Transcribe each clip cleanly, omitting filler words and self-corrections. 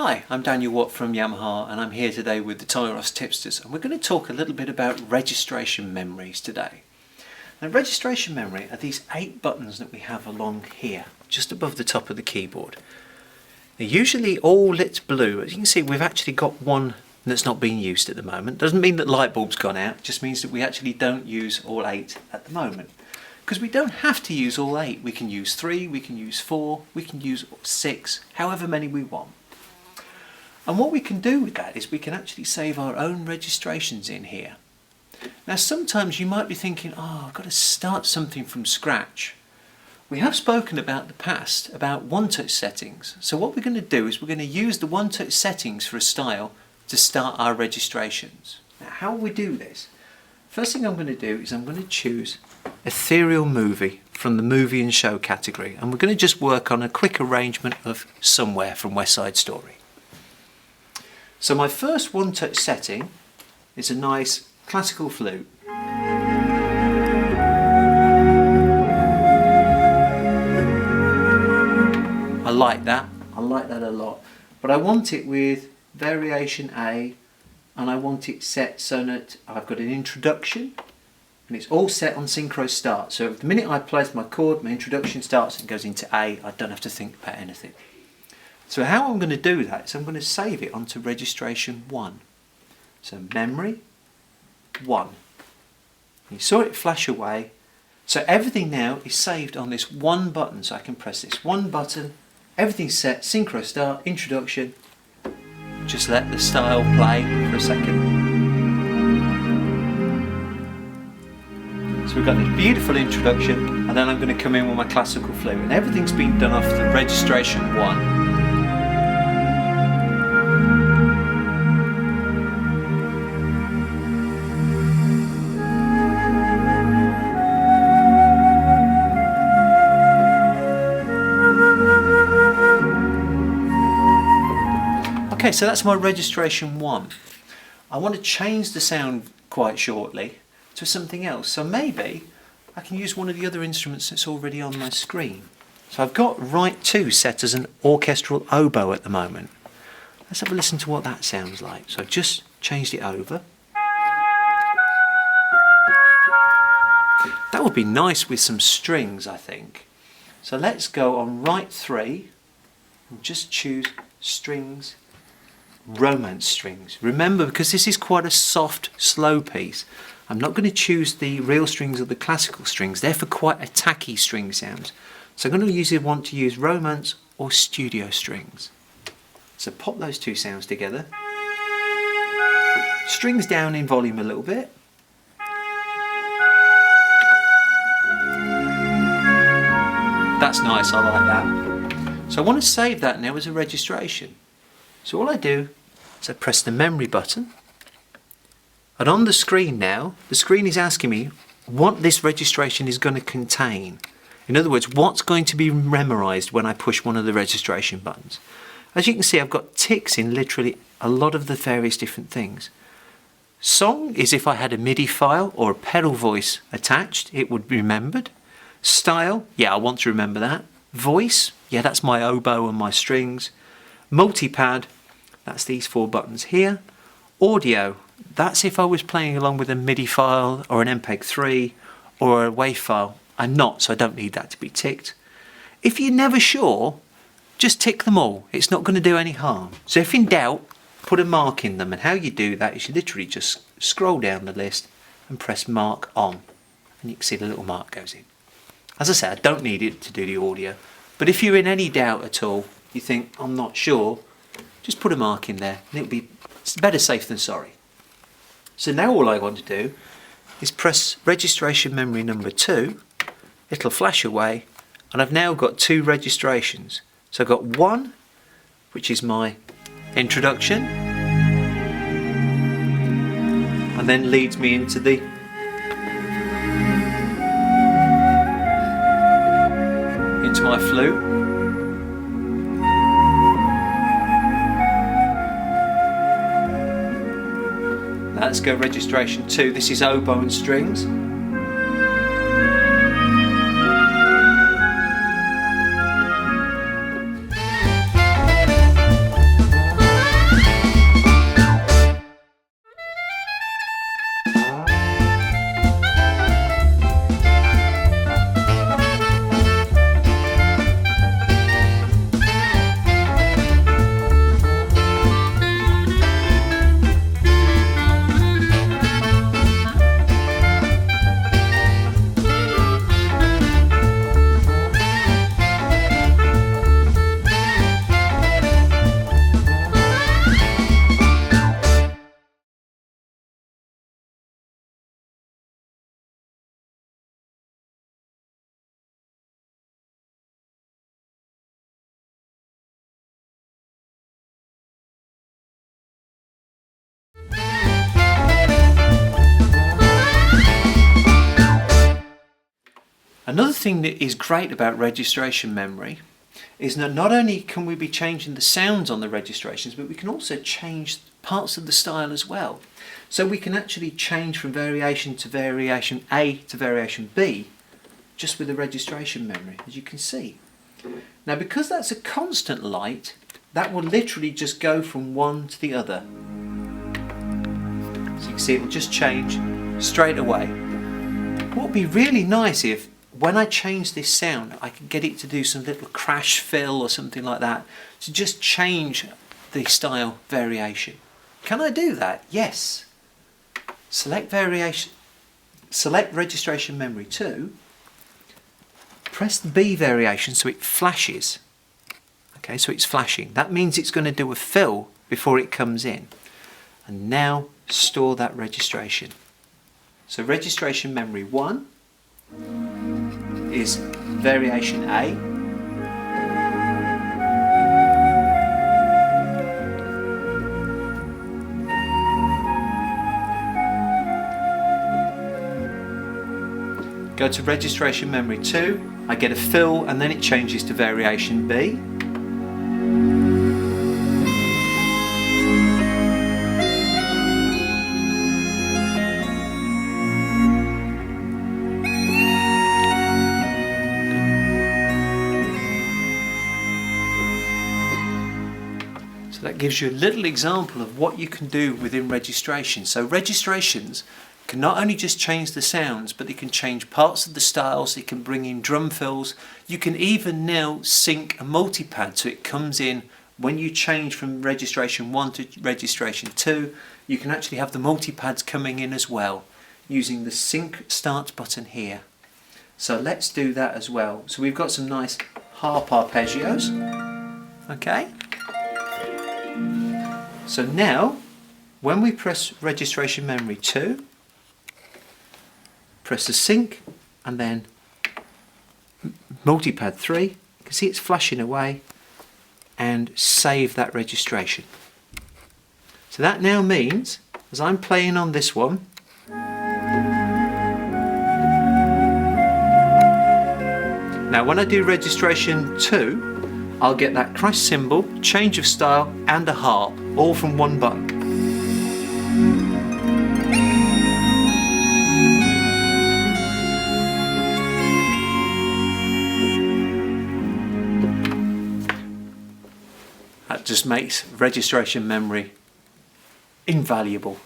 Hi, I'm Daniel Watt from Yamaha and I'm here today with the Tyros Tipsters, and we're going to talk a little bit about registration memories today. Now, registration memory are these 8 buttons that we have along here, just above the top of the keyboard. They're usually all lit blue. As you can see, we've actually got one that's not being used at the moment. Doesn't mean that light bulb's gone out, it just means that we actually don't use all 8 at the moment. Because we don't have to use all 8. We can use 3, we can use 4, we can use 6, however many we want. And what we can do with that is we can actually save our own registrations in here. Now sometimes you might be thinking, oh, I've got to start something from scratch. We have spoken about the past about one-touch settings. So what we're going to do is we're going to use the one-touch settings for a style to start our registrations. Now how will we do this? First thing I'm going to do is I'm going to choose Ethereal Movie from the movie and show category, and we're going to just work on a quick arrangement of Somewhere from West Side Story. So my first one-touch setting is a nice classical flute. I like that a lot, but I want it with variation A, and I want it set so that I've got an introduction and it's all set on synchro start. So the minute I place my chord, my introduction starts and goes into A. I don't have to think about anything. So how I'm going to do that is I'm going to save it onto registration 1. So memory 1. You saw it flash away. So everything now is saved on this one button. So I can press this one button, everything's set, synchro start, introduction. Just let the style play for a second. So we've got this beautiful introduction, and then I'm going to come in with my classical flute, and everything's been done off the registration 1. Okay, so that's my registration 1. I want to change the sound quite shortly to something else. So maybe I can use one of the other instruments that's already on my screen. So I've got right 2 set as an orchestral oboe at the moment. Let's have a listen to what that sounds like. So I've just changed it over. That would be nice with some strings, I think. So let's go on right 3 and just choose strings. Romance strings. Remember, because this is quite a soft, slow piece, I'm not going to choose the real strings or the classical strings. They're for quite a tacky string sounds. So I'm going to either want to use romance or studio strings. So pop those 2 sounds together. Strings down in volume a little bit. That's nice, I like that. So I want to save that now as a registration. So all I do is I press the memory button, and on the screen now, the screen is asking me what this registration is going to contain. In other words, what's going to be memorized when I push one of the registration buttons. As you can see, I've got ticks in literally a lot of the various different things. Song is if I had a MIDI file or a pedal voice attached, it would be remembered. Style, yeah, I want to remember that. Voice, yeah, that's my oboe and my strings. Multipad, that's these 4 buttons here. Audio, that's if I was playing along with a MIDI file or an MPEG-3 or a WAV file. I'm not, so I don't need that to be ticked. If you're never sure, just tick them all. It's not going to do any harm. So if in doubt, put a mark in them, and how you do that is you literally just scroll down the list and press mark on, and you can see the little mark goes in. As I said, I don't need it to do the audio, but if you're in any doubt at all, you think, I'm not sure, just put a mark in there, and it's better safe than sorry. So now all I want to do is press registration memory number 2, it'll flash away, and I've now got 2 registrations. So I've got 1, which is my introduction, and then leads me into my flute. Let's go registration 2. This is oboe and strings. Another thing that is great about registration memory is that not only can we be changing the sounds on the registrations, but we can also change parts of the style as well. So we can actually change from variation to variation A to variation B just with the registration memory, as you can see. Now, because that's a constant light, that will literally just go from one to the other. So you can see it will just change straight away. What would be really nice if when I change this sound, I could get it to do some little crash fill or something like that to just change the style variation. Can I do that? Yes. Select variation, select registration memory 2, press the B variation so it flashes. Okay, so it's flashing. That means it's going to do a fill before it comes in. And now store that registration. So registration memory 1 is variation A. Go to registration memory 2, I get a fill and then it changes to variation B. That gives you a little example of what you can do within registration. So registrations can not only just change the sounds, but they can change parts of the styles, they can bring in drum fills. You can even now sync a multipad so it comes in when you change from registration 1 to registration 2. You can actually have the multipads coming in as well using the sync start button here. So let's do that as well. So we've got some nice harp arpeggios. Okay. So now, when we press registration memory 2, press the sync and then multipad 3, you can see it's flashing away, and save that registration. So that now means, as I'm playing on this one, now when I do registration 2, I'll get that crash cymbal, change of style and a harp, all from one button. That just makes registration memory invaluable.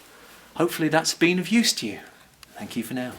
Hopefully that's been of use to you. Thank you for now.